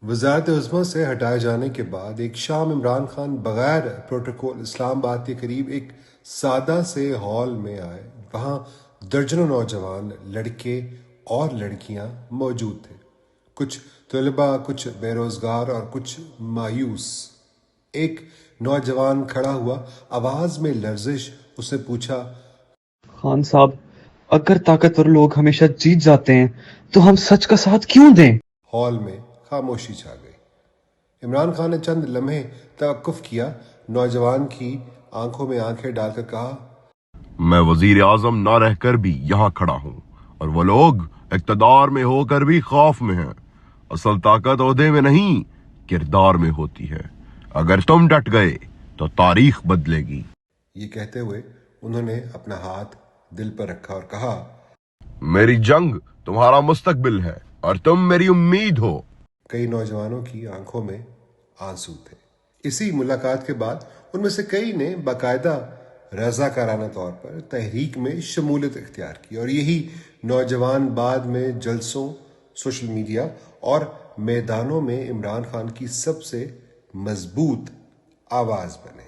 وزارت عظمیٰ سے ہٹائے جانے کے بعد ایک شام عمران خان بغیر پروٹوکول اسلام آباد کے قریب ایک سادہ سے ہال میں آئے۔ وہاں درجنوں نوجوان لڑکے اور لڑکیاں موجود تھے، کچھ طلباء، کچھ بے روزگار اور کچھ مایوس۔ ایک نوجوان کھڑا ہوا، آواز میں لرزش۔ اس نے پوچھا، خان صاحب، اگر طاقتور لوگ ہمیشہ جیت جاتے ہیں تو ہم سچ کا ساتھ کیوں دیں؟ ہال میں خاموشی چھا گئی۔ عمران خان نے چند لمحے توقف کیا، نوجوان کی آنکھوں میں آنکھیں ڈال کر کہا، میں وزیر اعظم نہ رہ کر بھی یہاں کھڑا ہوں، اور وہ لوگ اقتدار میں ہو کر بھی خوف میں ہیں۔ اصل طاقت عہدے میں نہیں، کردار میں ہوتی ہے۔ اگر تم ڈٹ گئے تو تاریخ بدلے گی۔ یہ کہتے ہوئے انہوں نے اپنا ہاتھ دل پر رکھا اور کہا، میری جنگ تمہارا مستقبل ہے اور تم میری امید ہو۔ کئی نوجوانوں کی آنکھوں میں آنسو تھے۔ اسی ملاقات کے بعد ان میں سے کئی نے باقاعدہ رضاکارانہ طور پر تحریک میں شمولیت اختیار کی، اور یہی نوجوان بعد میں جلسوں، سوشل میڈیا اور میدانوں میں عمران خان کی سب سے مضبوط آواز بنے۔